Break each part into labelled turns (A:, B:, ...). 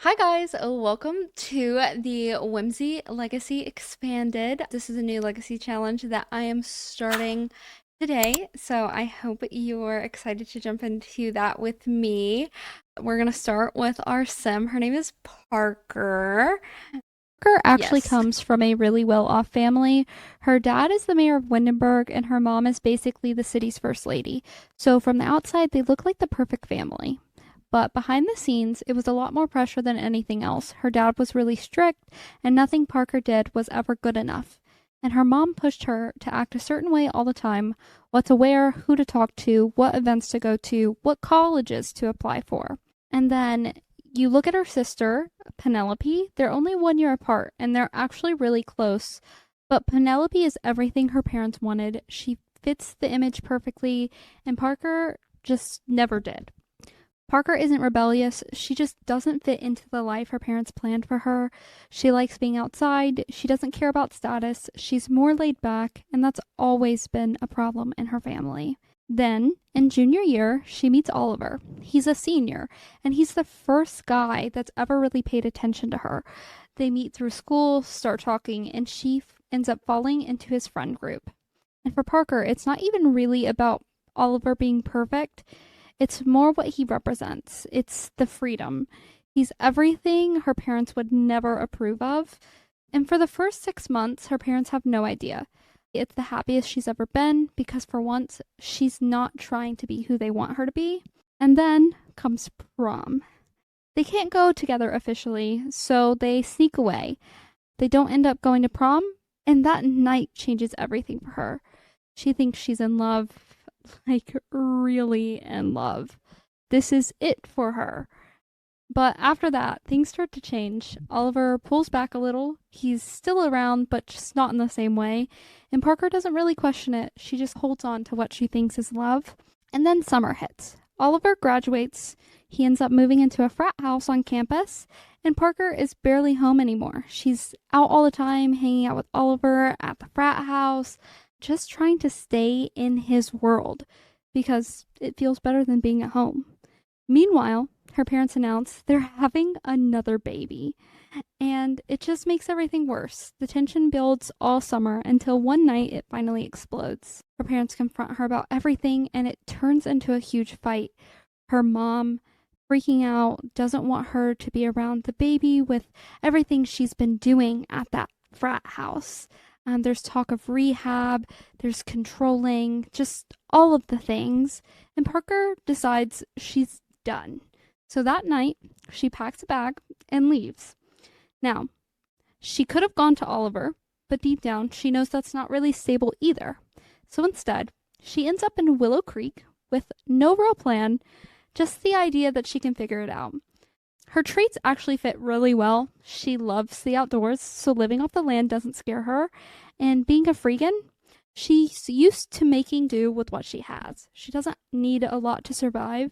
A: Hi guys, welcome to the Whimsy Legacy Expanded. This is a new legacy challenge that I am starting today, so I hope you're excited to jump into that with me. We're gonna start with our sim. Her name is Parker.
B: Parker actually
A: Yes.
B: comes from a really well-off family. Her dad is the mayor of Windenburg, and her mom is basically the city's first lady. So from the outside, they look like the perfect family. But behind the scenes, it was a lot more pressure than anything else. Her dad was really strict, and nothing Parker did was ever good enough. And her mom pushed her to act a certain way all the time: what to wear, who to talk to, what events to go to, what colleges to apply for. And then you look at her sister, Penelope. They're only 1 year apart, and they're actually really close. But Penelope is everything her parents wanted. She fits the image perfectly, and Parker just never did. Parker isn't rebellious. She just doesn't fit into the life her parents planned for her. She likes being outside. She doesn't care about status. She's more laid back, and that's always been a problem in her family. Then, in junior year, she meets Oliver. He's a senior, and he's the first guy that's ever really paid attention to her. They meet through school, start talking, and she ends up falling into his friend group. And for Parker, it's not even really about Oliver being perfect. It's more what he represents. It's the freedom. He's everything her parents would never approve of. And for the first 6 months, her parents have no idea. It's the happiest she's ever been because for once, she's not trying to be who they want her to be. And then comes prom. They can't go together officially, so they sneak away. They don't end up going to prom, and that night changes everything for her. She thinks she's in love, like really in love. This is it for her. But after that, things start to change. Oliver pulls back a little. He's still around, but just not in the same way. And Parker doesn't really question it. She just holds on to what she thinks is love. And then summer hits. Oliver graduates. He ends up moving into a frat house on campus. And Parker is barely home anymore. She's out all the time, hanging out with Oliver at the frat house, just trying to stay in his world because it feels better than being at home. Meanwhile, her parents announce they're having another baby, and it just makes everything worse. The tension builds all summer until one night it finally explodes. Her parents confront her about everything, and it turns into a huge fight. Her mom, freaking out, doesn't want her to be around the baby with everything she's been doing at that frat house. There's talk of rehab, there's controlling, just all of the things. And Parker decides she's done. So that night, she packs a bag and leaves. Now, she could have gone to Oliver, but deep down, she knows that's not really stable either. So instead, she ends up in Willow Creek with no real plan, just the idea that she can figure it out. Her traits actually fit really well. She loves the outdoors, so living off the land doesn't scare her. And being a freegan, she's used to making do with what she has. She doesn't need a lot to survive.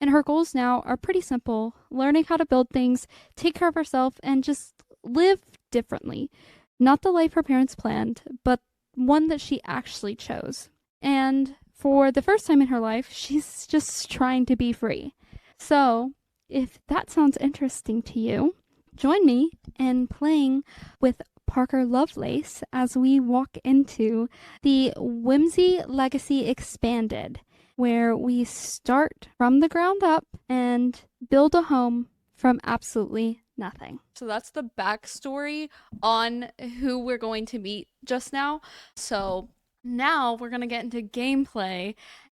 B: And her goals now are pretty simple: learning how to build things, take care of herself, and just live differently. Not the life her parents planned, but one that she actually chose. And for the first time in her life, she's just trying to be free. So, if that sounds interesting to you, join me in playing with Parker Lovelace as we walk into the Whimsy Legacy Expanded, where we start from the ground up and build a home from absolutely nothing.
A: So that's the backstory on who we're going to meet just now. So now we're going to get into gameplay,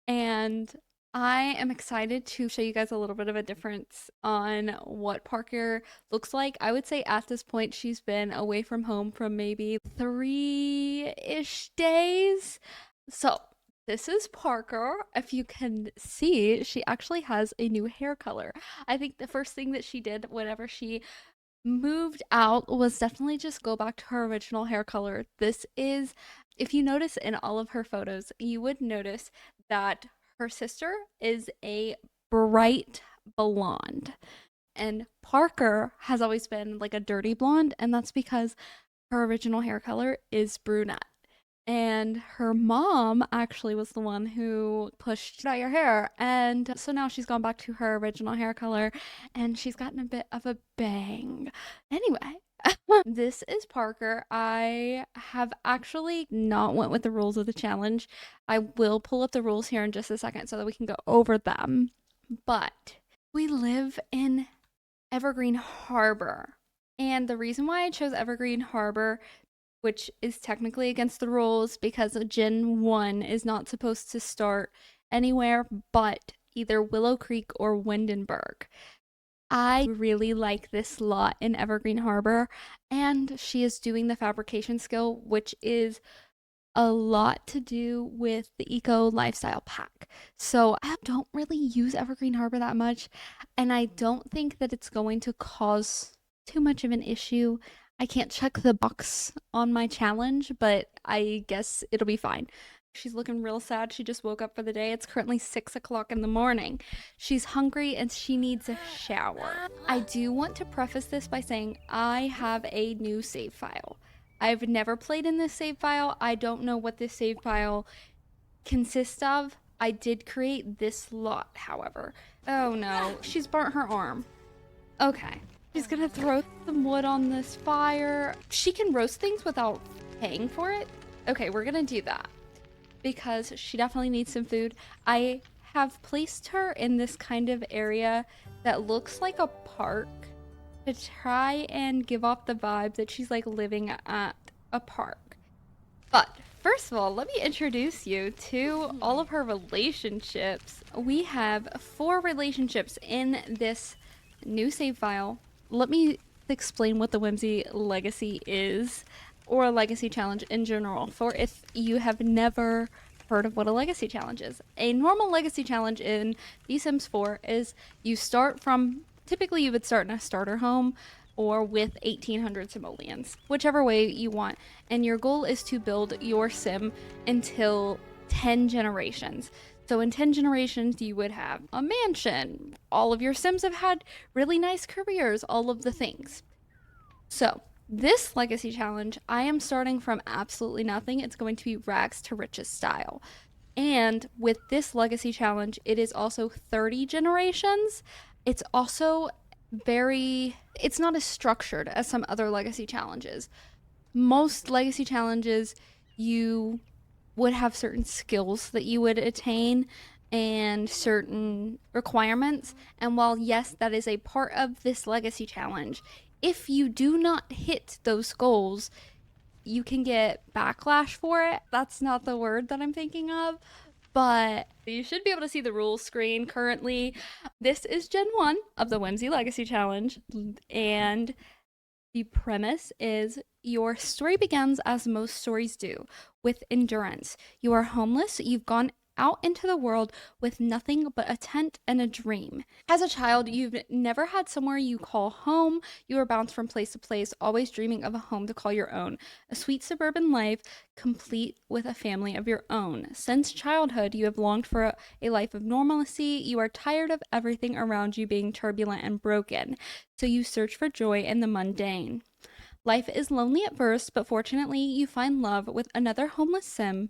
A: and I am excited to show you guys a little bit of a difference on what Parker looks like. I would say at this point she's been away from home from maybe 3-ish days. So this is Parker. If you can see, she actually has a new hair color. I think the first thing that she did whenever she moved out was definitely just go back to her original hair color. This is, if you notice in all of her photos, you would notice that her sister is a bright blonde. And Parker has always been like a dirty blonde, and that's because her original hair color is brunette. And her mom actually was the one who pushed out your hair. And so now she's gone back to her original hair color and she's gotten a bit of a bang. Anyway, this is Parker. I have actually not went with the rules of the challenge. I will pull up the rules here in just a second so that we can go over them. But we live in Evergreen Harbor. And the reason why I chose Evergreen Harbor, which is technically against the rules because Gen 1 is not supposed to start anywhere but either Willow Creek or Windenburg. I really like this lot in Evergreen Harbor, and she is doing the fabrication skill, which is a lot to do with the eco lifestyle pack. So I don't really use Evergreen Harbor that much, and I don't think that it's going to cause too much of an issue. I can't check the box on my challenge, but I guess it'll be fine. She's looking real sad. She just woke up for the day. It's currently 6 o'clock in the morning. She's hungry and she needs a shower. I do want to preface this by saying I have a new save file. I've never played in this save file. I don't know what this save file consists of. I did create this lot, however. Oh no, she's burnt her arm. Okay. She's gonna throw some wood on this fire. She can roast things without paying for it. Okay, we're gonna do that because she definitely needs some food. I have placed her in this kind of area that looks like a park to try and give off the vibe that she's like living at a park. But first of all, let me introduce you to all of her relationships. We have 4 relationships in this new save file. Let me explain what the Whimsy Legacy is, or a legacy challenge in general, for if you have never heard of what a legacy challenge is. A normal legacy challenge in The Sims 4 is you start from, typically you would start in a starter home or with 1800 simoleons, whichever way you want. And your goal is to build your sim until 10 generations. So in 10 generations, you would have a mansion. All of your sims have had really nice careers, all of the things. So this legacy challenge, I am starting from absolutely nothing. It's going to be rags to riches style. And with this legacy challenge, it is also 30 generations. It's also it's not as structured as some other legacy challenges. Most legacy challenges, you would have certain skills that you would attain and certain requirements. And while, yes, that is a part of this legacy challenge, if you do not hit those goals, you can get backlash for it. That's not the word that I'm thinking of, but you should be able to see the rules screen currently. This is Gen 1 of the Whimsy Legacy Challenge, and the premise is your story begins as most stories do, with endurance. You are homeless, you've gone out into the world with nothing but a tent and a dream. As a child, you've never had somewhere you call home. You were bounced from place to place, always dreaming of a home to call your own. A sweet suburban life, complete with a family of your own. Since childhood, you have longed for a life of normalcy. You are tired of everything around you being turbulent and broken, so you search for joy in the mundane. Life is lonely at first, but fortunately, you find love with another homeless sim.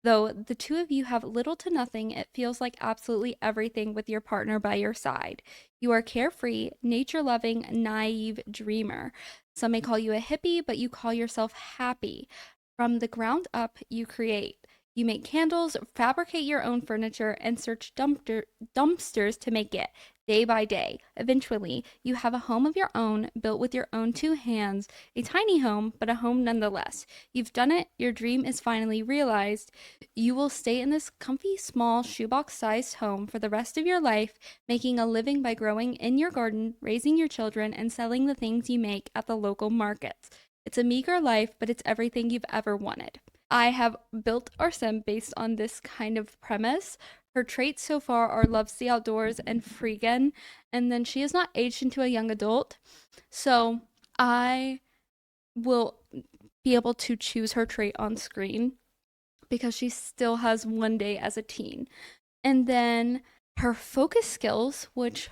A: Though the two of you have little to nothing, it feels like absolutely everything with your partner by your side. You are carefree, nature loving, naive dreamer. Some may call you a hippie, but you call yourself happy. From the ground up, you create. You make candles, fabricate your own furniture, and search dumpsters to make it, day by day. Eventually, you have a home of your own, built with your own 2 hands. A tiny home, but a home nonetheless. You've done it, your dream is finally realized. You will stay in this comfy, small, shoebox-sized home for the rest of your life, making a living by growing in your garden, raising your children, and selling the things you make at the local markets. It's a meager life, but it's everything you've ever wanted. I have built our sim based on this kind of premise. Her traits so far are loves the outdoors and freegan, and then she is not aged into a young adult. So I will be able to choose her trait on screen because she still has one day as a teen. And then Her focus skills, which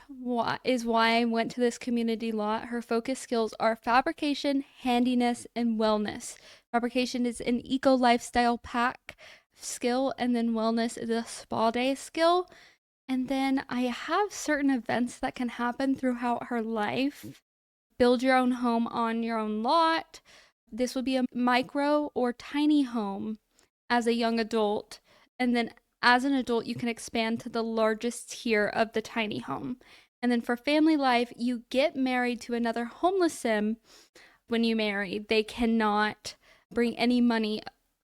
A: is why I went to this community lot, her focus skills are fabrication, handiness, and wellness. Fabrication is an eco lifestyle pack skill, and then wellness is a spa day skill. And then I have certain events that can happen throughout her life. Build your own home on your own lot. This would be a micro or tiny home as a young adult. And then as an adult, you can expand to the largest tier of the tiny home. And then for family life, you get married to another homeless sim when you marry. They cannot bring any money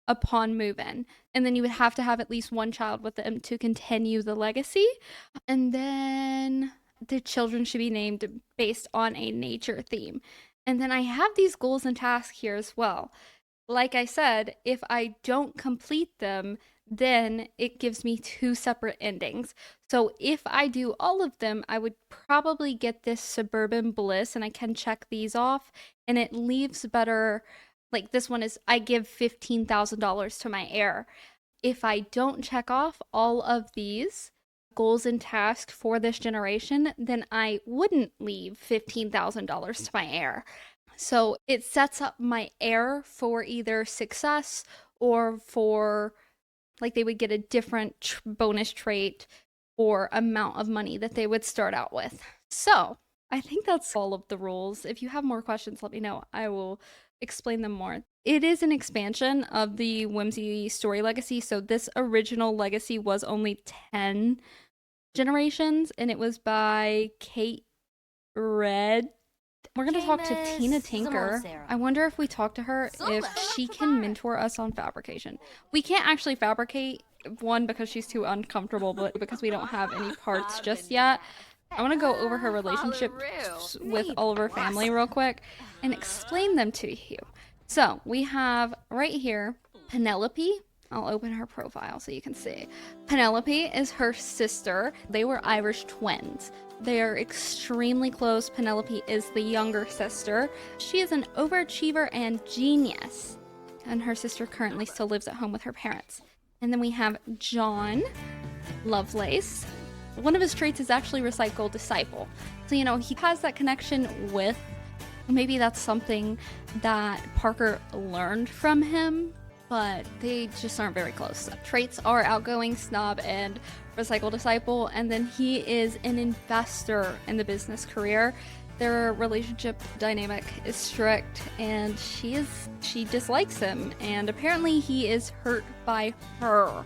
A: upon move in. And then you would have to have at least one child with them to continue the legacy. And then the children should be named based on a nature theme. And then I have these goals and tasks here as well. Like I said, if I don't complete them, then it gives me two separate endings. So if I do all of them, I would probably get this suburban bliss and I can check these off and it leaves better. Like this one is I give $15,000 to my heir. If I don't check off all of these goals and tasks for this generation, then I wouldn't leave $15,000 to my heir. So it sets up my heir for either success or for like they would get a different bonus trait or amount of money that they would start out with. So I think that's all of the rules. If you have more questions, let me know. I will explain them more. It is an expansion of the Whimsy Story Legacy. So this original legacy was only 10 generations and it was by Kate Red. We're going to talk to Tina Tinker. I wonder if we talk to her if she can mentor us on fabrication. We can't actually fabricate one because she's too uncomfortable, but because we don't have any parts just yet. I want to go over her relationship with all of her family real quick and explain them to you. So we have right here Penelope. I'll open her profile so you can see. Penelope is her sister. They were Irish twins. They are extremely close. Penelope is the younger sister. She is an overachiever and genius. And her sister currently still lives at home with her parents. And then we have John Lovelace. One of his traits is actually recycle disciple. So, you know, he has that connection with, maybe that's something that Parker learned from him, but they just aren't very close. Traits are outgoing, snob, and recycle disciple, and then he is an investor in the business career. Their relationship dynamic is strict, and she dislikes him, and apparently he is hurt by her.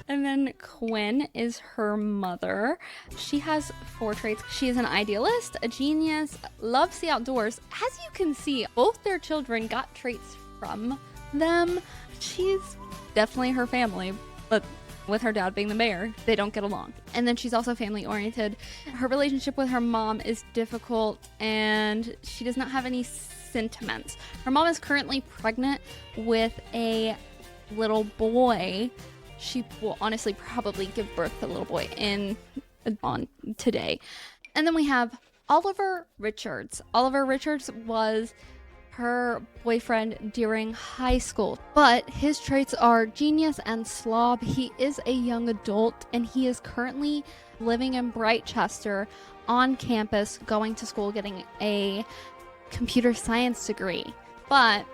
A: And then Quinn is her mother. She has 4 traits. She is an idealist, a genius, loves the outdoors. As you can see, both their children got traits from them. She's definitely her family, but with her dad being the mayor, they don't get along. And then she's also family oriented. Her relationship with her mom is difficult and she does not have any sentiments. Her mom is currently pregnant with a little boy. She will honestly probably give birth to a little boy on today. And then we have Oliver Richards. Oliver Richards was her boyfriend during high school, but his traits are genius and slob. He is a young adult and he is currently living in Brightchester on campus, going to school, getting a computer science degree. But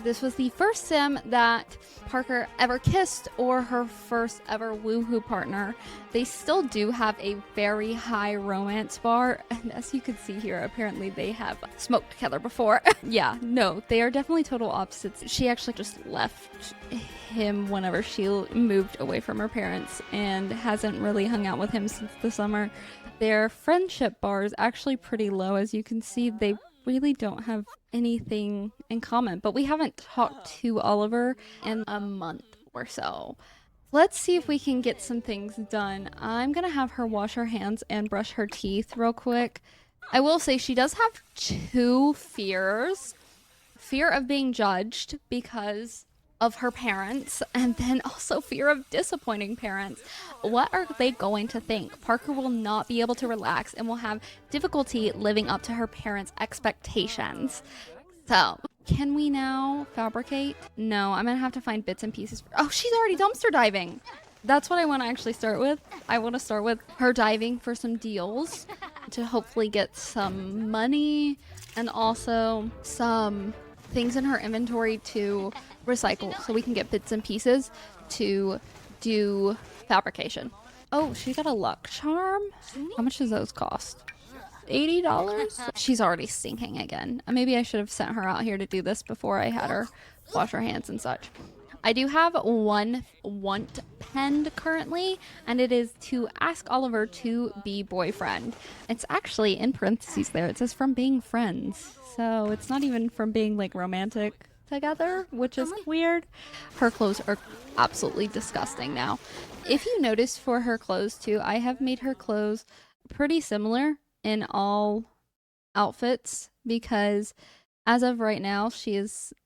A: this was the first sim that Parker ever kissed or her first ever woohoo partner. They still do have a very high romance bar, and as you can see here, apparently they have smoked together before. Yeah, no, they are definitely total opposites. She actually just left him whenever she moved away from her parents and hasn't really hung out with him since the summer. Their friendship bar is actually pretty low. As you can see, they really don't have anything in common, but we haven't talked to Oliver in a month or so. Let's see if we can get some things done. I'm gonna have her wash her hands and brush her teeth real quick. I will say she does have 2 fears. Fear of being judged because of her parents, and then also fear of disappointing parents. What are they going to think? Parker will not be able to relax and will have difficulty living up to her parents' expectations. So, can we now fabricate? No, I'm gonna have to find bits and pieces. Oh, she's already dumpster diving. That's what I want to actually start with. I want to start with her diving for some deals to hopefully get some money and also some things in her inventory to recycle so we can get bits and pieces to do fabrication. Oh, she got a luck charm. How much does those cost? $80? She's already stinking again. Maybe I should have sent her out here to do this before I had her wash her hands and such. I do have one want penned currently, and it is to ask Oliver to be boyfriend. It's actually in parentheses there. It says from being friends. So it's not even from being like romantic together, which is weird. Her clothes are absolutely disgusting now. If you notice for her clothes too, I have made her clothes pretty similar in all outfits because as of right now,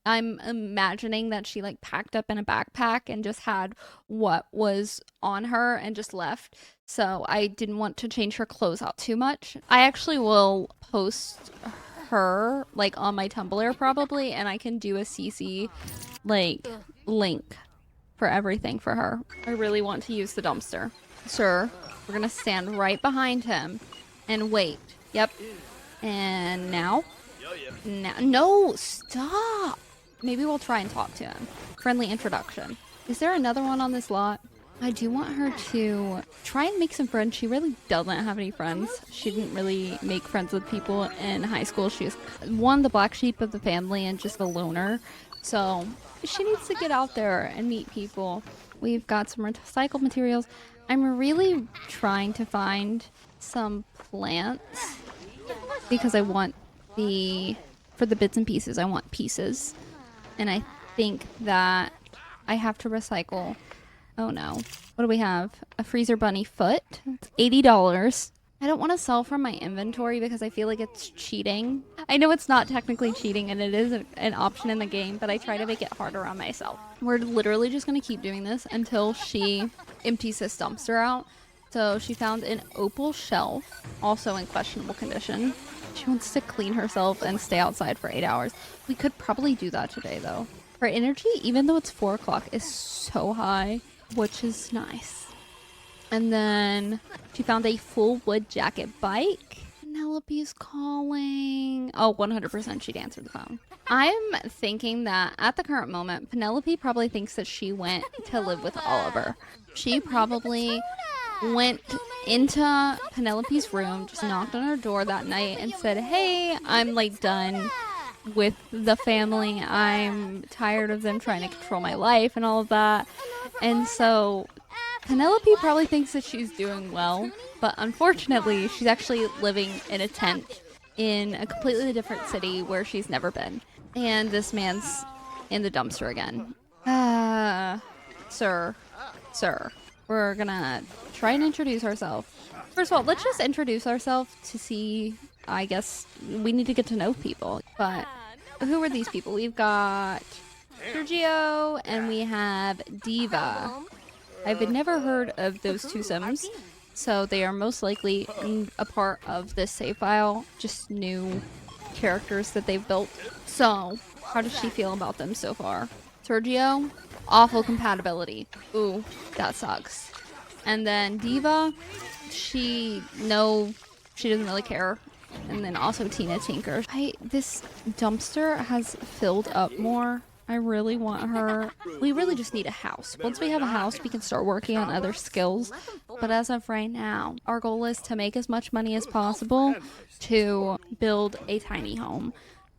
A: I'm imagining that she like packed up in a backpack and just had what was on her and just left. So I didn't want to change her clothes out too much. I actually will post her like on my Tumblr probably, and I can do a CC like link for everything for her. I really want to use the dumpster. Sir, we're gonna stand right behind him and wait. Yep. And now? No, stop. Maybe we'll try and talk to him. Friendly introduction. Is there another one on this lot? I do want her to try and make some friends. She really doesn't have any friends. She didn't really make friends with people in high school. She was one, the black sheep of the family and just a loner. So she needs to get out there and meet people. We've got some recycled materials. I'm really trying to find some plants because I want for the bits and pieces, I want pieces. And I think that I have to recycle. Oh no. What do we have? A freezer bunny foot. It's $80. I don't want to sell from my inventory because I feel like it's cheating. I know it's not technically cheating and it is an option in the game, but I try to make it harder on myself. We're literally just going to keep doing this until she empties this dumpster out. So she found an opal shelf, also in questionable condition. She wants to clean herself and stay outside for 8 hours. We could probably do that today, though. Her energy, even though it's 4 o'clock, is so high, which is nice. And then she found a full wood jacket bike. Penelope's calling. Oh, 100% she'd answer the phone. I'm thinking that at the current moment, Penelope probably thinks that she went to live with Oliver. She probably went into Penelope's room, just knocked on her door that night and said, hey, I'm like done with the family. I'm tired of them trying to control my life and all of that. And so Penelope probably thinks that she's doing well, but unfortunately she's actually living in a tent in a completely different city where she's never been. And this man's in the dumpster again. Sir, we're gonna try and introduce ourselves. First of all, let's just introduce ourselves to see. I guess we need to get to know people. But who are these people? We've got Sergio and we have Diva. I've never heard of those two Sims, so they are most likely a part of this save file, just new characters that they've built. So, how does she feel about them so far? Sergio, awful compatibility. Ooh, that sucks. And then Diva, she doesn't really care. And then also Tina Tinker. This dumpster has filled up more. I really want her. We really just need a house. Once we have a house, we can start working on other skills. But as of right now, our goal is to make as much money as possible to build a tiny home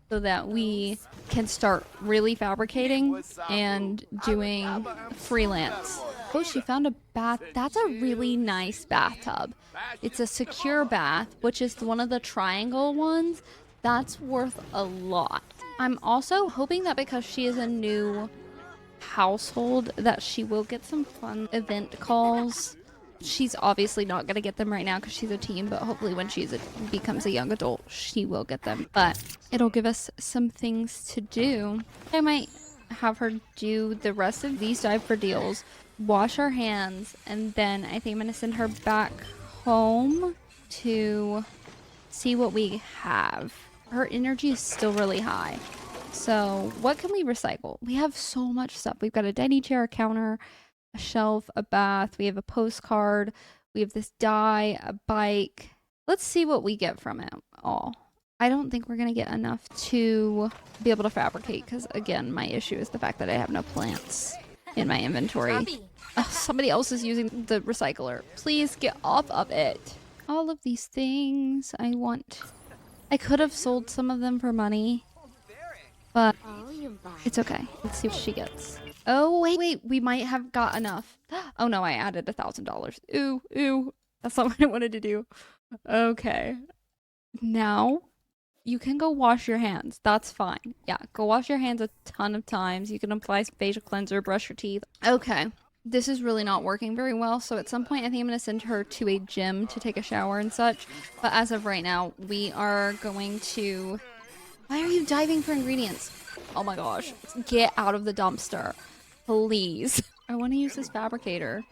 A: so that we can start really fabricating and doing freelance. Oh, she found a bath. That's a really nice bathtub. It's a secure bath, which is one of the triangle ones. That's worth a lot. I'm also hoping that because she is a new household that she will get some fun event calls. She's obviously not going to get them right now because she's a teen, but hopefully when she becomes a young adult, she will get them. But it'll give us some things to do. I might have her do the rest of these dive for deals, wash her hands, and then I think I'm going to send her back home to see what we have. Her energy is still really high. So what can we recycle? We have so much stuff. We've got a dining chair, a counter,
B: a shelf, a bath, we have a postcard, we have this die, a bike. Let's see what we get from it all. I don't think we're going to get enough to be able to fabricate because, again, my issue is the fact that I have no plants in my inventory. Oh, somebody else is using the recycler. Please get off of it. All of these things I want. I could have sold some of them for money, but it's okay. Let's see what she gets. Oh, wait, we might have got enough. Oh no, I added $1,000. Ooh, that's not what I wanted to do. Okay. Now, you can go wash your hands. That's fine. Yeah, go wash your hands a ton of times. You can apply facial cleanser, brush your teeth. Okay. This is really not working very well, so at some point I think I'm going to send her to a gym to take a shower and such. But as of right now, we are going to... Why are you diving for ingredients? Oh my gosh. Get out of the dumpster. Please. I want to use this fabricator,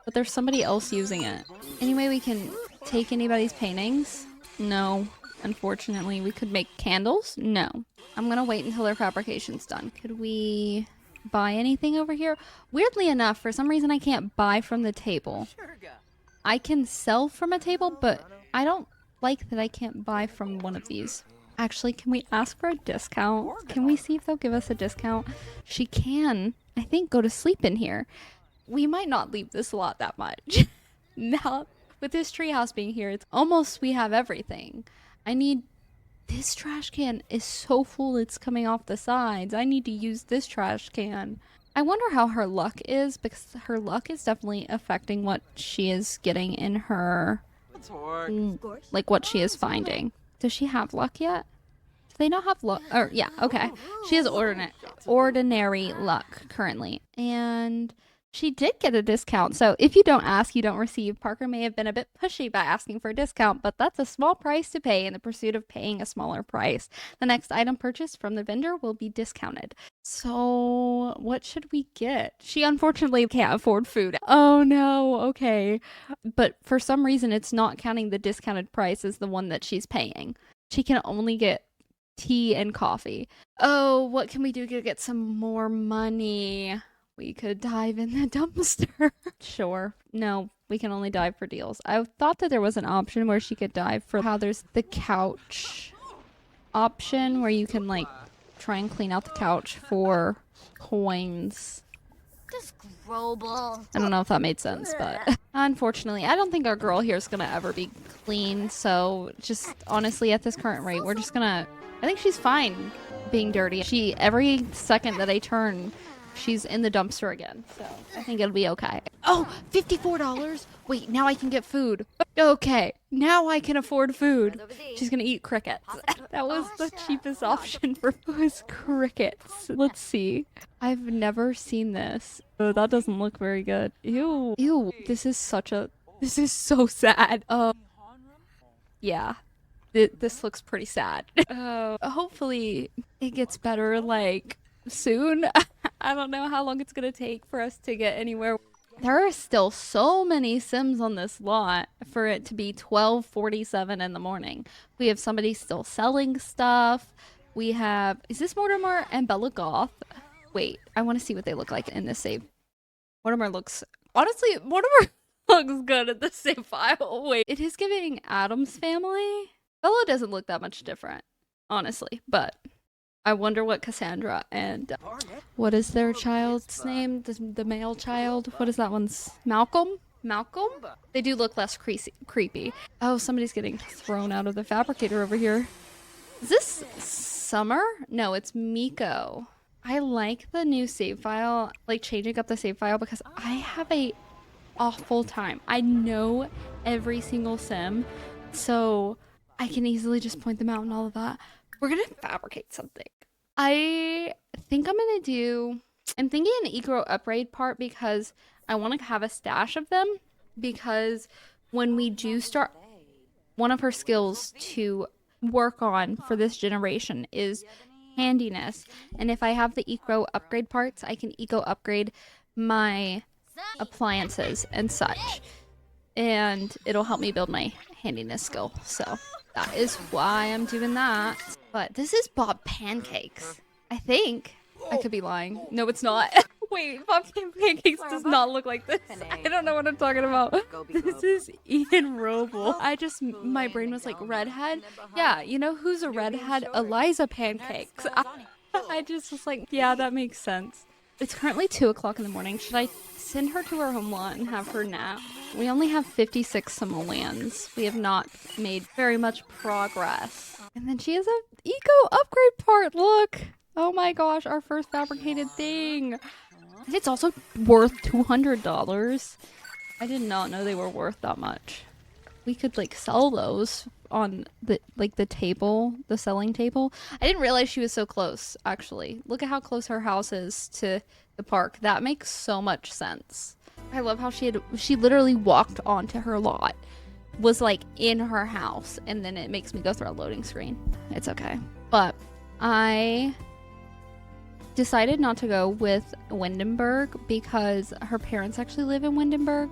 B: but there's somebody else using it. Anyway, we can take anybody's paintings? No. Unfortunately, we could make candles? No. I'm gonna wait until their fabrication's done. Could we buy anything over here? Weirdly enough, for some reason I can't buy from the table. I can sell from a table, but I don't like that I can't buy from one of these. Actually, can we ask for a discount? Can we see if they'll give us a discount? She can, I think, go to sleep in here. We might not leave this lot that much. Now, with this treehouse being here, it's almost we have everything. I need... This trash can is so full it's coming off the sides. I need to use this trash can. I wonder how her luck is, because her luck is definitely affecting what she is getting in her... like what she is finding. Does she have luck yet? Do they not have luck? Or, yeah, okay. She has ordinary luck currently. And... she did get a discount, so if you don't ask, you don't receive. Parker may have been a bit pushy by asking for a discount, but that's a small price to pay in the pursuit of paying a smaller price. The next item purchased from the vendor will be discounted. So, what should we get? She unfortunately can't afford food. Oh no, okay. But for some reason, it's not counting the discounted price as the one that she's paying. She can only get tea and coffee. Oh, what can we do to get some more money? We could dive in the dumpster. Sure. No, we can only dive for deals. I thought that there was an option where she could dive for how there's the couch option where you can like try and clean out the couch for coins. I don't know if that made sense, but unfortunately, I don't think our girl here is gonna ever be clean. So just honestly, at this current rate, we're just gonna... I think she's fine being dirty. She, every second that I turn, she's in the dumpster again, so I think it'll be okay. Oh, $54? Wait, now I can get food. Okay, now I can afford food. She's gonna eat crickets. That was the cheapest option for was crickets. Let's see. I've never seen this. Oh, that doesn't look very good. Ew. Ew. This is so sad. Yeah. This looks pretty sad. Hopefully it gets better, like, soon. I don't know how long it's gonna take for us to get anywhere. There are still so many Sims on this lot for it to be 12:47 in the morning. We have somebody still selling stuff. We have... Is this Mortimer and Bella Goth? Wait, I want to see what they look like in this save. Mortimer looks... Honestly, Mortimer looks good in the save file. Wait, it is giving Adam's family? Bella doesn't look that much different, honestly, but... I wonder what Cassandra and what is their child's name? The male child? What is that one's? Malcolm? Malcolm? They do look less creepy. Oh, somebody's getting thrown out of the fabricator over here. Is this Summer? No, it's Miko. I like the new save file, like changing up the save file because I have a awful time. I know every single sim, so I can easily just point them out and all of that. We're gonna fabricate something. I think I'm thinking an eco upgrade part because I want to have a stash of them, because when we do start, one of her skills to work on for this generation is handiness. And if I have the eco upgrade parts, I can eco upgrade my appliances and such. And it'll help me build my handiness skill. So that is why I'm doing that. But this is Bob Pancakes. I think. I could be lying. No, it's not.
A: Wait, pumpkin pancakes does not look like this. I don't know what I'm talking about. This is Ian Roble. My brain was like, redhead? Yeah, you know who's a redhead? Eliza Pancakes. I just was like, yeah, that makes sense. It's currently 2 o'clock in the morning. Should I send her to her home lot and have her nap? We only have 56 simoleons. We have not made very much progress. And then she has a eco upgrade part. Look. Oh my gosh, our first fabricated thing. And it's also worth $200. I did not know they were worth that much. We could like sell those on the table, the selling table. I didn't realize she was so close, actually. Look at how close her house is to the park. That makes so much sense. I love how she literally walked onto her lot. Was like in her house, and then it makes me go through a loading screen. It's okay. But I decided not to go with Windenburg because her parents actually live in Windenburg.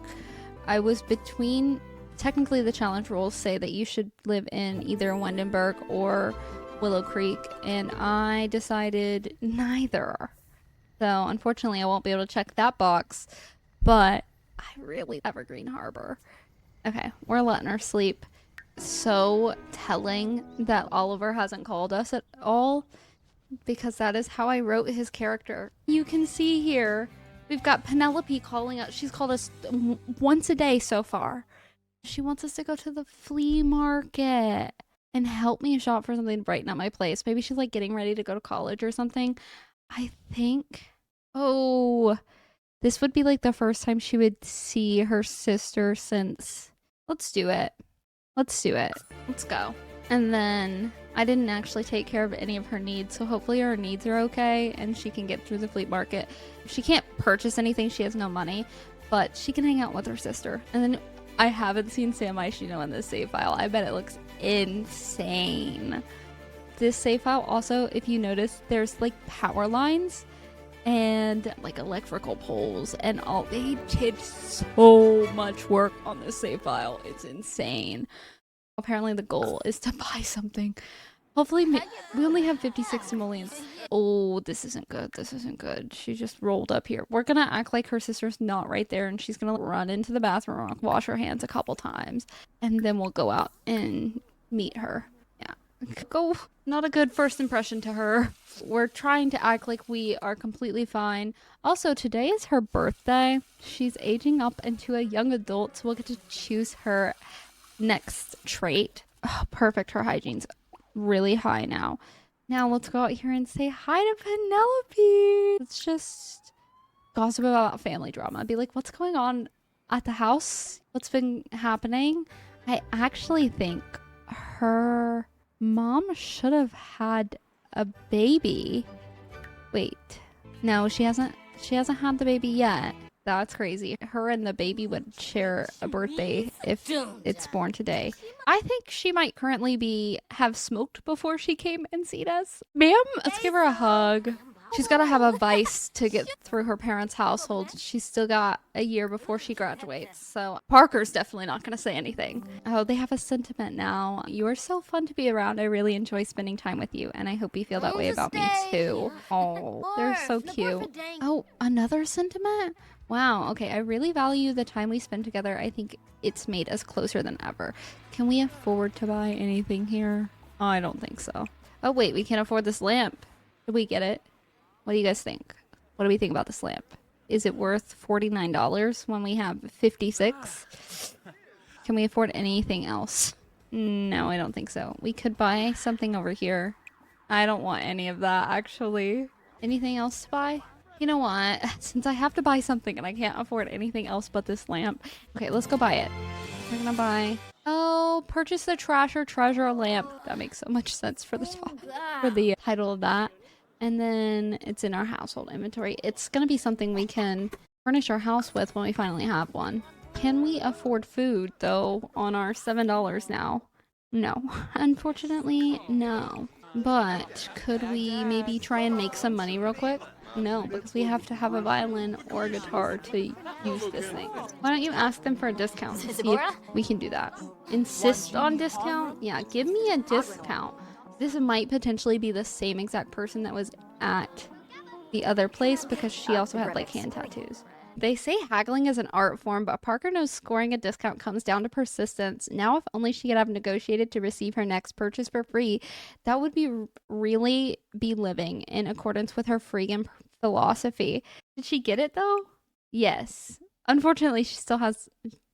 A: I was between, technically the challenge rules say that you should live in either Windenburg or Willow Creek, and I decided neither. So unfortunately I won't be able to check that box, but I really Evergreen Harbor. Okay, we're letting her sleep. So telling that Oliver hasn't called us at all, because that is how I wrote his character. You can see here, we've got Penelope calling us. She's called us once a day so far. She wants us to go to the flea market and help me shop for something to brighten up my place. Maybe she's like getting ready to go to college or something. I think. Oh, this would be like the first time she would see her sister since. Let's do it. Let's do it. Let's go. And then I didn't actually take care of any of her needs, so hopefully her needs are okay and she can get through the flea market. She can't purchase anything, she has no money, but she can hang out with her sister. And then I haven't seen Sam Aishino in this save file. I bet it looks insane. This save file also, if you notice, there's like power lines and like electrical poles and all. They did so much work on this save file. It's insane. Apparently the goal is to buy something. Hopefully, we only have 56 simoleons. Oh, this isn't good. This isn't good. She just rolled up here. We're gonna act like her sister's not right there, and she's gonna run into the bathroom, wash her hands a couple times, and then we'll go out and meet her. Yeah. Go. Not a good first impression to her. We're trying to act like we are completely fine. Also, today is her birthday. She's aging up into a young adult, so we'll get to choose her next trait. Oh, perfect. Her hygiene's really high now. Now let's go out here and say hi to Penelope. Let's just gossip about family drama. Be like, what's going on at the house? What's been happening? I actually think her mom should have had a baby. Wait. No, she hasn't had the baby yet. That's crazy. Her and the baby would share a birthday if it's born today. I think she might currently have smoked before she came and seen us. Ma'am, let's give her a hug. She's got to have a vice to get through her parents' household. She's still got a year before she graduates, so Parker's definitely not going to say anything. Oh, they have a sentiment now. You are so fun to be around. I really enjoy spending time with you, and I hope you feel that way about me too. Oh, they're so cute. Oh, another sentiment? Wow, okay, I really value the time we spend together. I think it's made us closer than ever. Can we afford to buy anything here? Oh, I don't think so. Oh, wait, we can't afford this lamp. Did we get it? What do you guys think? What do we think about this lamp? Is it worth $49 when we have 56? Can we afford anything else? No, I don't think so. We could buy something over here. I don't want any of that, actually. Anything else to buy? You know what? Since I have to buy something and I can't afford anything else but this lamp. Okay, let's go buy it. We're gonna buy... Oh, purchase the trash or treasure lamp. That makes so much sense for the title of that. And then it's in our household inventory. It's gonna be something we can furnish our house with when we finally have one. Can we afford food, though, on our $7 now? No. Unfortunately, no. But could we maybe try and make some money real quick? No, because we have to have a violin or a guitar to use this thing. Why don't you ask them for a discount? See if we can do that. Insist on discount? Yeah, give me a discount. This might potentially be the same exact person that was at
B: the other place because she also had like hand tattoos. They say haggling is an art form, but Parker knows scoring a discount comes down to persistence. Now, if only she could have negotiated to receive her next purchase for free, that would be really be living in accordance with her freaking philosophy. Did she get it though? Yes. Unfortunately, she still has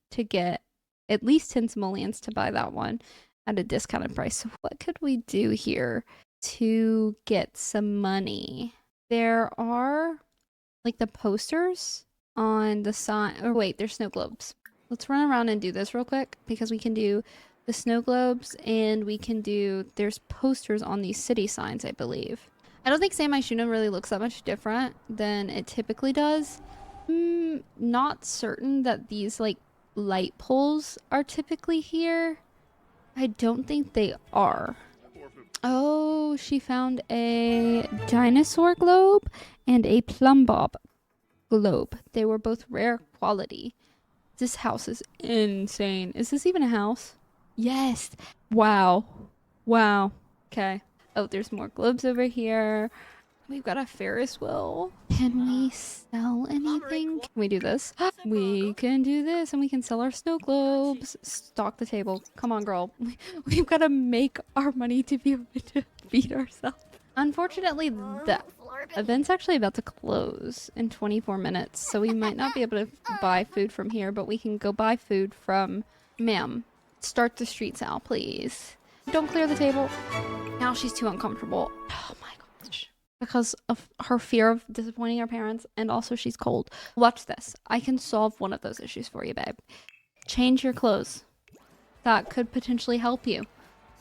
B: to get at least 10 simoleons to buy that one at a discounted price. So what could we do here to get some money? There are like the posters on the sign. Or wait, there's snow globes. Let's run around and do this real quick because we can do the snow globes and we can do, there's posters on these city signs, I believe. I don't think San Myshuno really looks that much different than it typically does. Not certain that these like light poles are typically here. I don't think they are. Oh, she found a dinosaur globe and a plumb bob globe. They were both rare quality. This house is insane. Is this even a house? Yes. Wow. Wow. Okay. Oh, there's more globes over here. We've got a Ferris wheel. Can we sell anything? Can we do this? We can do this and we can sell our snow globes. Stock the table. Come on, girl. We've got to make our money to be able to feed ourselves. Unfortunately, the event's actually about to close in 24 minutes, so we might not be able to buy food from here, but we can go buy food from... Ma'am, start the street sale, please. Don't clear the table. Now she's too uncomfortable. Oh my gosh. Because of her fear of disappointing her parents, and also she's cold. Watch this. I can solve one of those issues for you, babe. Change your clothes. That could potentially help you.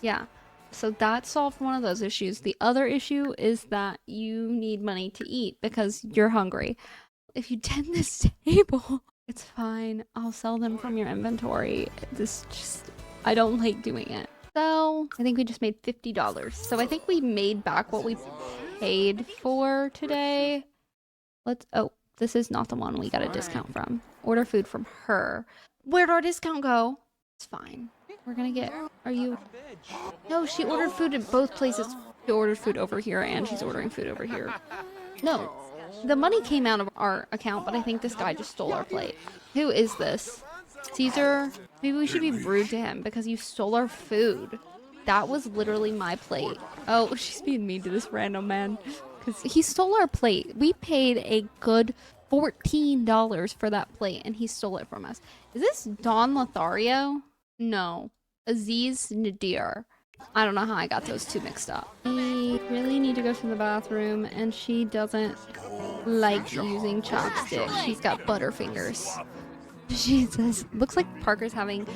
B: Yeah. So that solved one of those issues. The other issue is that you need money to eat because you're hungry. If you tend this table, it's fine. I'll sell them from your inventory. I don't like doing it. So I think we just made $50. So I think we made back what we paid for today. Oh, this is not the one we got a discount from. Order food from her. Where'd our discount go? It's fine. We're gonna get, no, she ordered food at both places. She ordered food over here and she's ordering food over here. No, the money came out of our account, but I think this guy just stole our plate. Who is this? Caesar? Maybe we should be rude to him because you stole our food. That was literally my plate. Oh, she's being mean to this random man because he stole our plate. We paid a good $14 for that plate and he stole it from us. Is this Don Lothario? No. Aziz Nadir. I don't know how I got those two mixed up. We really need to go to the bathroom and she doesn't like using chopsticks. She's got butterfingers. She says, looks like Parker's having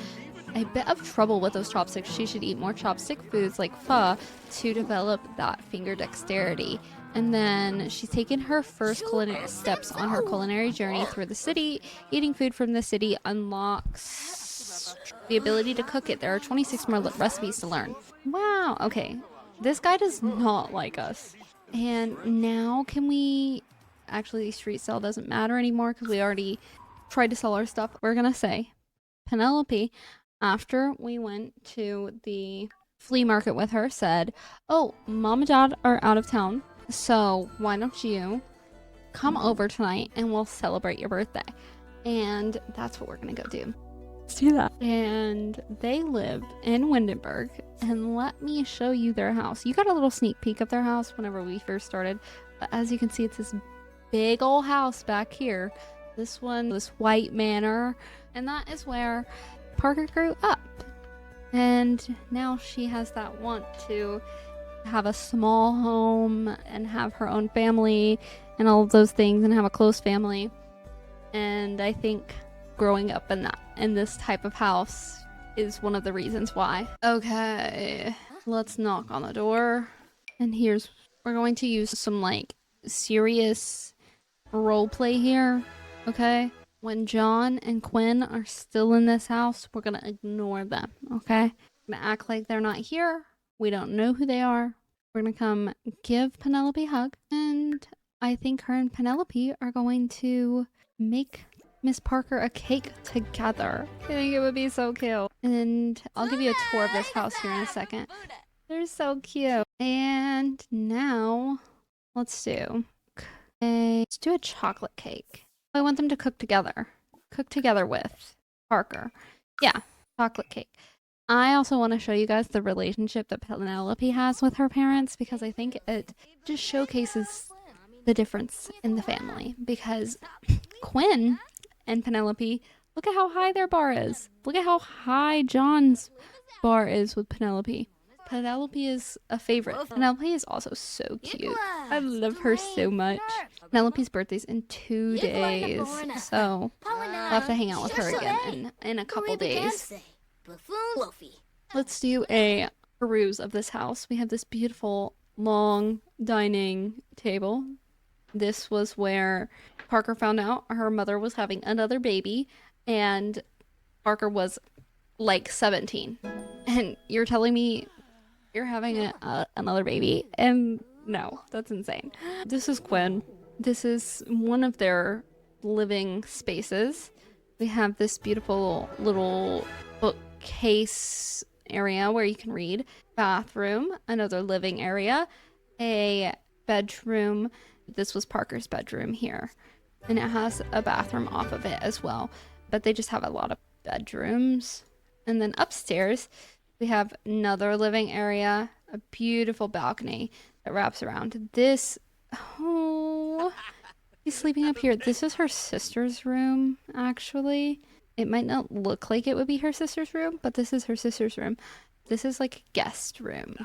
B: a bit of trouble with those chopsticks. She should eat more chopstick foods like pho to develop that finger dexterity. And then she's taken her first culinary steps on her culinary journey through the city. Eating food from the city unlocks the ability to cook it. There are 26 more recipes to learn. Wow, okay. This guy does not like us. And now can we... Actually, street sale doesn't matter anymore because we already tried to sell our stuff. We're gonna say Penelope, after we went to the flea market with her, said, oh, mom and dad are out of town, so why don't you come over tonight and we'll celebrate your birthday. And that's what we're gonna go do. Let's do that. And they live in Windenburg, and let me show you their house. You got a little sneak peek of their house whenever we first started, but as you can see, it's this big old house back here. This one, this white manor, and that is where Parker grew up. And now she has that want to have a small home and have her own family and all of those things and have a close family. And I think growing up in this type of house is one of the reasons why. Okay, let's knock on the door. And we're going to use some like serious role play here. Okay, when John and Quinn are still in this house, we're gonna ignore them, okay? We're gonna act like they're not here. We don't know who they are. We're gonna come give Penelope a hug, and I think her and Penelope are going to make Miss Parker a cake together. I think it would be so cute. And I'll give you a tour of this house here in a second. They're so cute. And now, let's do... Let's do a chocolate cake. I want them to cook together. Cook together with Parker. Yeah, chocolate cake. I also want to show you guys the relationship that Penelope has with her parents because I think it just showcases the difference in the family. Because Quinn and Penelope, look at how high their bar is. Look at how high John's bar is with Penelope. Penelope is a favorite. Penelope is also so cute. I love her so much. Penelope's birthday's in 2 days, so I'll have to hang out with her again in a couple days. Let's do a peruse of this house. We have this beautiful long dining table. This was where Parker found out her mother was having another baby, and Parker was like 17. And you're telling me you're having another baby? And no, that's insane. This is Quinn. This is one of their living spaces. We have this beautiful little bookcase area where you can read, bathroom, another living area, a bedroom. This was Parker's bedroom here, and it has a bathroom off of it as well, but they just have a lot of bedrooms. And then upstairs we have another living area, a beautiful balcony that wraps around this. Oh, he's sleeping up here. This is her sister's room, actually. It might not look like it would be her sister's room, but this is her sister's room. This is like a guest room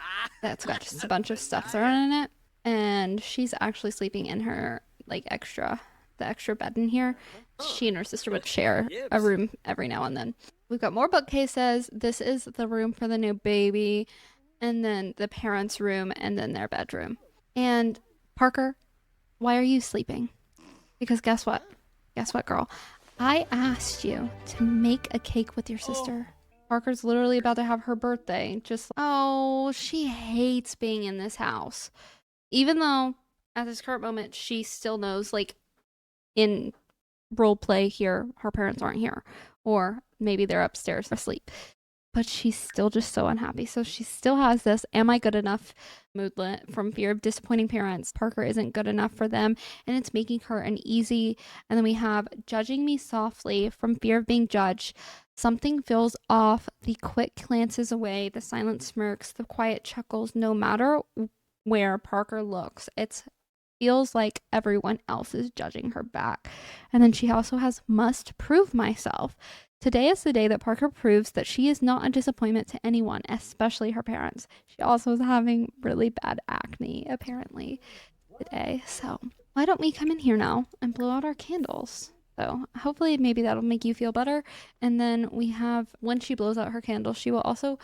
B: that's got just a bunch of stuff thrown in it. And she's actually sleeping in her like the extra bed in here. She and her sister would share a room every now and then. We've got more bookcases. This is the room for the new baby, and then the parents' room, and then their bedroom. And Parker, why are you sleeping? Because guess what? Guess what, girl? I asked you to make a cake with your sister. Parker's literally about to have her birthday. Just, oh, she hates being in this house. Even though at this current moment, she still knows, like, in role play here, her parents aren't here. Or maybe they're upstairs asleep. But she's still just so unhappy. So she still has this am I good enough moodlet from fear of disappointing parents. Parker isn't good enough for them, and it's making her uneasy. And then we have judging me softly from fear of being judged. Something feels off. The quick glances away, the silent smirks, the quiet chuckles. No matter where Parker looks, it feels like everyone else is judging her back. And then she also has must prove myself. Today is the day that Parker proves that she is not a disappointment to anyone, especially her parents. She also is having really bad acne, apparently, today. So why don't we come in here now and blow out our candles? So hopefully maybe that'll make you feel better. And then we have, when she blows out her candle, she will also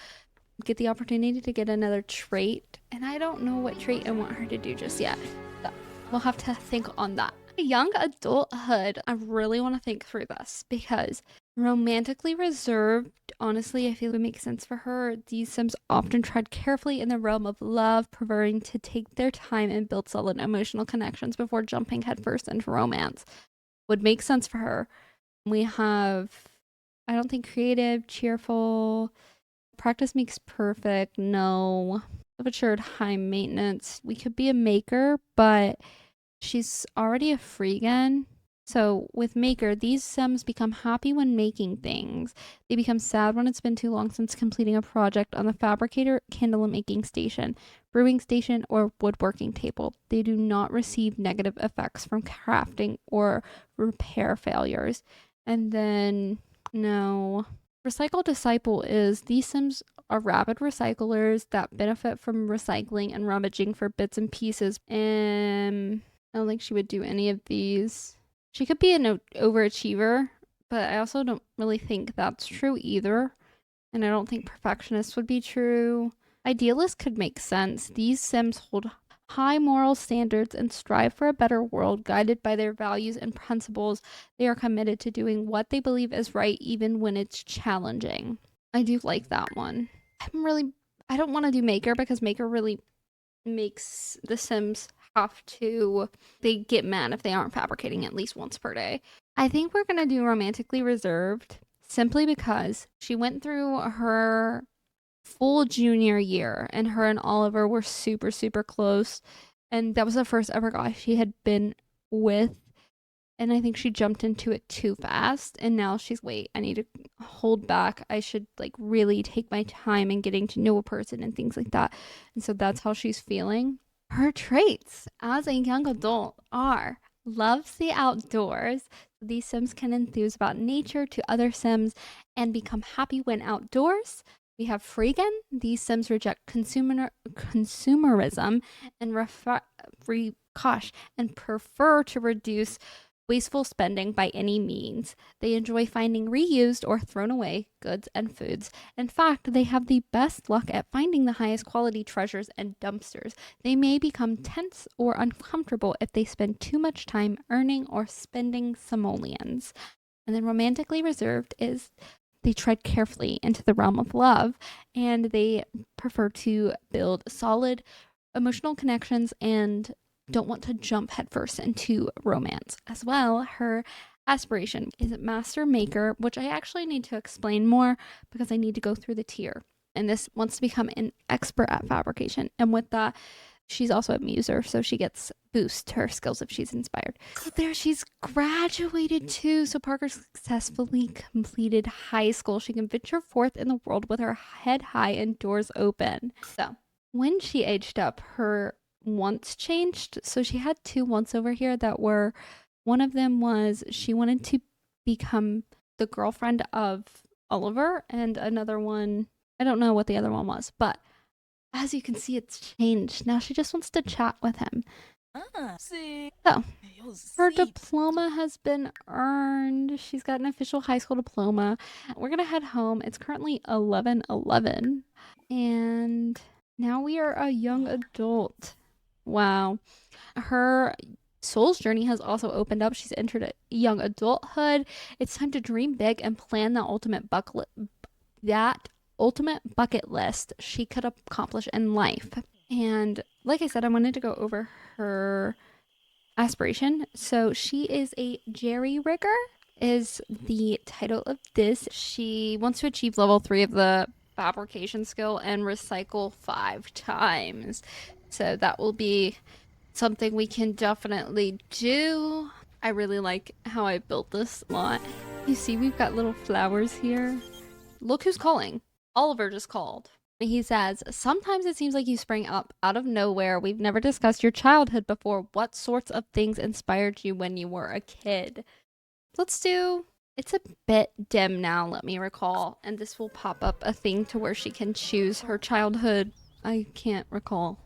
B: get the opportunity to get another trait. And I don't know what trait I want her to do just yet. So we'll have to think on that. Young adulthood, I really want to think through this because romantically reserved, honestly, I feel it would make sense for her. These Sims often tread carefully in the realm of love, preferring to take their time and build solid emotional connections before jumping headfirst into romance. Would make sense for her. We have, I don't think, creative, cheerful, practice makes perfect, no. Assured high maintenance. We could be a maker, but she's already a freegan. So with Maker, these Sims become happy when making things. They become sad when it's been too long since completing a project on the fabricator, candle making station, brewing station, or woodworking table. They do not receive negative effects from crafting or repair failures. And then, no. Recycle Disciple is these Sims are rabid recyclers that benefit from recycling and rummaging for bits and pieces. And I don't think she would do any of these. She could be an overachiever, but I also don't really think that's true either. And I don't think perfectionist would be true. Idealist could make sense. These Sims hold high moral standards and strive for a better world guided by their values and principles. They are committed to doing what they believe is right even when it's challenging. I do like that one. I don't want to do Maker because Maker really makes the Sims have to, they get mad if they aren't fabricating at least once per day. I think we're going to do romantically reserved simply because she went through her full junior year and her and Oliver were super, super close. And that was the first ever guy she had been with, and I think she jumped into it too fast. And now she's, wait, I need to hold back. I should like really take my time in getting to know a person and things like that. And so that's how she's feeling. Her traits as a young adult are loves the outdoors. These Sims can enthuse about nature to other Sims and become happy when outdoors. We have Freegan. These Sims reject consumerism and and prefer to reduce wasteful spending by any means. They enjoy finding reused or thrown away goods and foods. In fact, they have the best luck at finding the highest quality treasures and dumpsters. They may become tense or uncomfortable if they spend too much time earning or spending simoleons. And then romantically reserved is they tread carefully into the realm of love, and they prefer to build solid emotional connections and don't want to jump headfirst into romance. As well, her aspiration is master maker, which I actually need to explain more because I need to go through the tier. And this wants to become an expert at fabrication. And with that, she's also a muser, so she gets boost her skills if she's inspired. So there, she's graduated too. So Parker successfully completed high school. She can venture forth in the world with her head high and doors open. So when she aged up, her wants changed. So she had two wants over here that were, one of them was she wanted to become the girlfriend of Oliver, and another one, I don't know what the other one was, but as you can see, it's changed. Now she just wants to chat with him. So her diploma has been earned. She's got an official high school diploma. We're gonna head home. It's currently 11:11, and now we are a young adult. Wow. Her soul's journey has also opened up. She's entered a young adulthood. It's time to dream big and plan that ultimate bucket list she could accomplish in life. And like I said, I wanted to go over her aspiration. So she is a jerry rigger is the title of this. She wants to achieve level 3 of the fabrication skill and recycle 5 times. So that will be something we can definitely do. I really like how I built this lot. You see, we've got little flowers here. Look who's calling. Oliver just called. He says, sometimes it seems like you sprang up out of nowhere. We've never discussed your childhood before. What sorts of things inspired you when you were a kid? Let's do, it's a bit dim now, let me recall. And this will pop up a thing to where she can choose her childhood. I can't recall.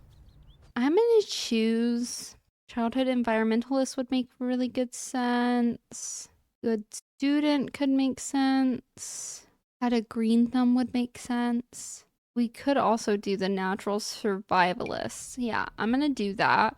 B: I'm going to choose childhood environmentalist would make really good sense. Good student could make sense. Had a green thumb would make sense. We could also do the natural survivalist. Yeah, I'm going to do that,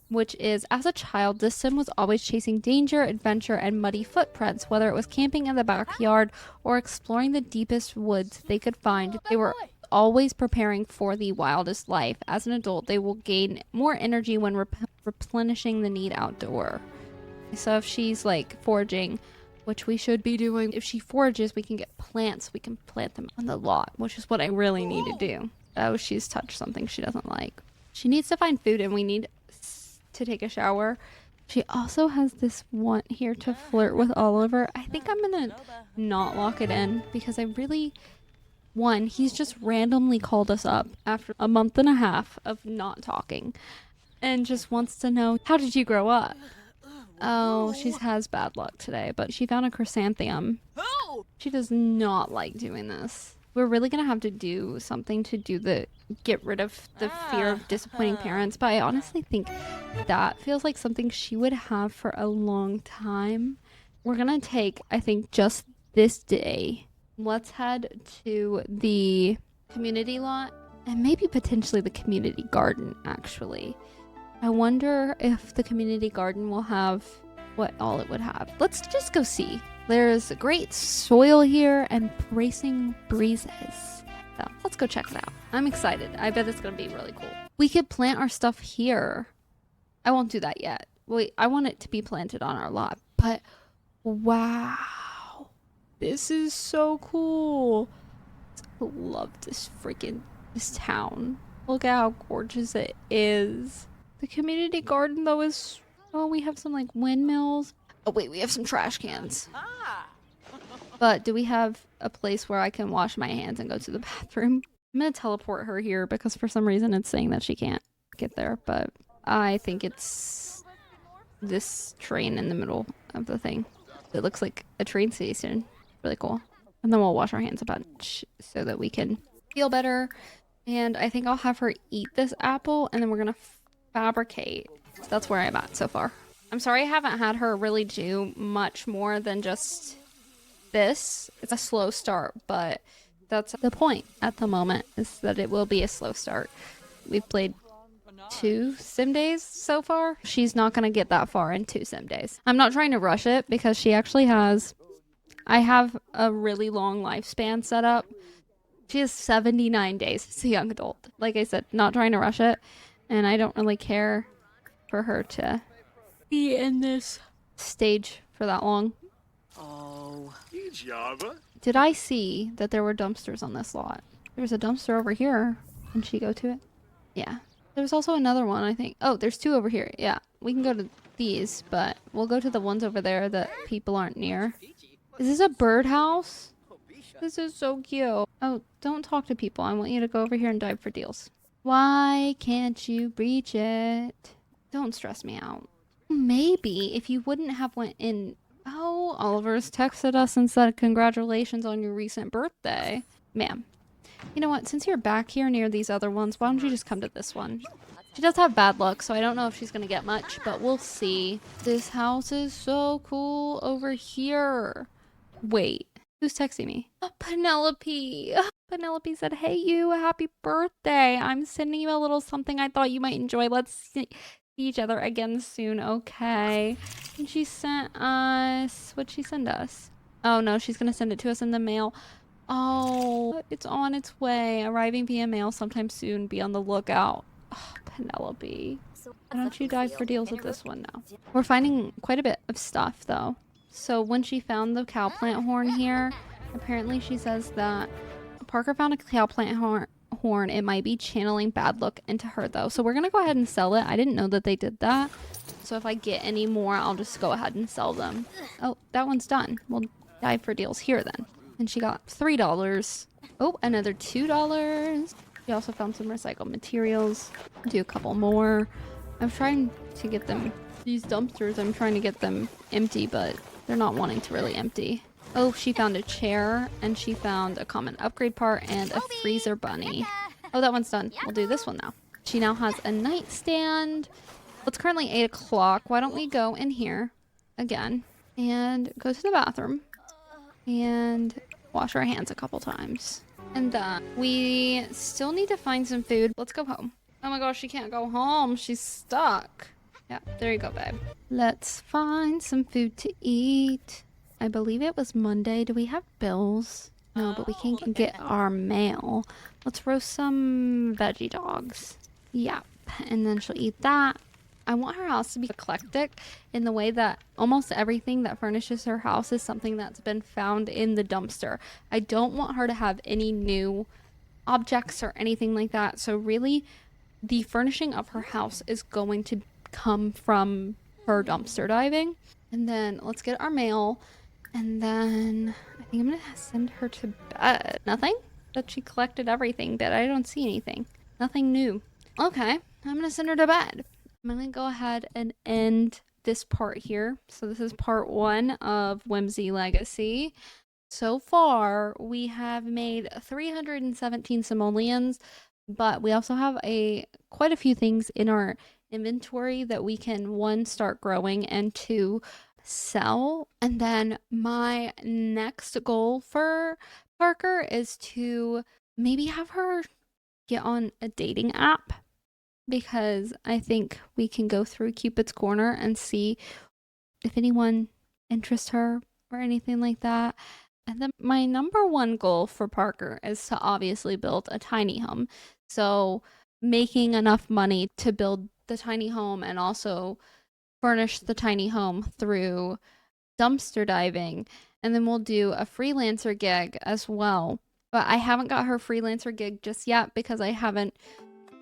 B: which is, as a child, this sim was always chasing danger, adventure, and muddy footprints, whether it was camping in the backyard or exploring the deepest woods they could find. They were always preparing for the wildest life. As an adult, they will gain more energy when replenishing the need outdoor. So if she's like foraging, which we should be doing, if she forages, we can get plants. We can plant them on the lot, which is what I really need to do. Oh, she's touched something she doesn't like. She needs to find food, and we need to take a shower. She also has this want here to flirt with Oliver. I think I'm gonna not lock it in because I really, one, he's just randomly called us up after a month and a half of not talking and just wants to know, how did you grow up? Oh, she has bad luck today, but she found a chrysanthemum. She does not like doing this. We're really gonna have to do something to do the get rid of the fear of disappointing parents, but I honestly think that feels like something she would have for a long time. We're gonna take, I think, just this day. Let's head to the community lot and maybe potentially the community garden, actually. I wonder if the community garden will have what all it would have. Let's just go see. There's great soil here and bracing breezes. So let's go check it out. I'm excited. I bet it's going to be really cool. We could plant our stuff here. I won't do that yet. Wait, I want it to be planted on our lot. But wow. This is so cool. I love this town. Look at how gorgeous it is. The community garden, though, is Oh, we have some like windmills. Oh wait, we have some trash cans. But do we have a place where I can wash my hands and go to the bathroom? I'm gonna teleport her here because for some reason it's saying that she can't get there, but I think it's this train in the middle of the thing. It looks like a train station. Really cool. And then we'll wash our hands a bunch so that we can feel better. And I think I'll have her eat this apple and then we're gonna fabricate. That's where I'm at so far. I'm sorry I haven't had her really do much more than just this. It's a slow start, but that's the point at the moment, is that it will be a slow start. We've played 2 sim days so far. She's not going to get that far in 2 sim days. I'm not trying to rush it because she actually has, I have a really long lifespan set up. She has 79 days as a young adult. Like I said, not trying to rush it. And I don't really care for her to be in this stage for that long.
C: Oh.
B: Did I see that there were dumpsters on this lot? There's a dumpster over here. Can she go to it? Yeah. There's also another one, I think. Oh, there's 2 over here. Yeah. We can go to these, but we'll go to the ones over there that people aren't near. Is this a birdhouse? This is so cute. Oh, don't talk to people. I want you to go over here and dive for deals. Why can't you reach it? Don't stress me out. Maybe if you wouldn't have went in. Oh, Oliver's texted us and said congratulations on your recent birthday. Ma'am, you know what? Since you're back here near these other ones, why don't you just come to this one? She does have bad luck, so I don't know if she's gonna get much, but we'll see. This house is so cool over here. Wait, who's texting me? Penelope. Penelope said, hey you, happy birthday. I'm sending you a little something I thought you might enjoy. Let's see each other again soon, okay? And she sent us, what'd she send us? Oh no, she's gonna send it to us in the mail. Oh, it's on its way, arriving via mail sometime soon. Be on the lookout. Oh, Penelope, why don't you dive for deals with this one now? We're finding quite a bit of stuff though. So when she found the cow plant horn here, apparently she says that Parker found a cow plant horn. It might be channeling bad luck into her though. So we're gonna go ahead and sell it. I didn't know that they did that. So if I get any more, I'll just go ahead and sell them. Oh, that one's done. We'll dive for deals here then. And she got $3. Oh, another $2. She also found some recycled materials. Do a couple more. I'm trying to get them, these dumpsters, I'm trying to get them empty, but they're not wanting to really empty. Oh, she found a chair, and she found a common upgrade part and a freezer bunny. Oh, that one's done. We'll do this one now. She now has a nightstand. It's currently 8 o'clock. Why don't we go in here again and go to the bathroom and wash our hands a couple times. And then we still need to find some food. Let's go home. Oh my gosh, she can't go home. She's stuck. Yeah, there you go, babe. Let's find some food to eat. I believe it was Monday. Do we have bills? No, but we can get our mail. Let's roast some veggie dogs. Yep. And then she'll eat that. I want her house to be eclectic in the way that almost everything that furnishes her house is something that's been found in the dumpster. I don't want her to have any new objects or anything like that. So really, the furnishing of her house is going to come from her dumpster diving. And then let's get our mail. And then I think I'm going to send her to bed. Nothing? That she collected everything, but I don't see anything. Nothing new. Okay, I'm going to send her to bed. I'm going to go ahead and end this part here. So this is part 1 of Whimsy Legacy. So far, we have made 317 simoleons, but we also have quite a few things in our inventory that we can, 1, start growing, and 2, sell. And then my next goal for Parker is to maybe have her get on a dating app, because I think we can go through Cupid's Corner and see if anyone interests her or anything like that. And then my number 1 goal for Parker is to obviously build a tiny home. So making enough money to build the tiny home and also furnish the tiny home through dumpster diving. And then we'll do a freelancer gig as well. But I haven't got her freelancer gig just yet because I haven't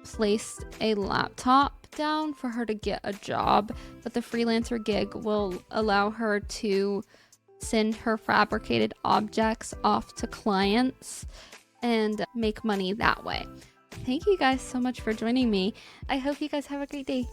B: placed a laptop down for her to get a job, but the freelancer gig will allow her to send her fabricated objects off to clients and make money that way. Thank you guys so much for joining me. I hope you guys have a great day.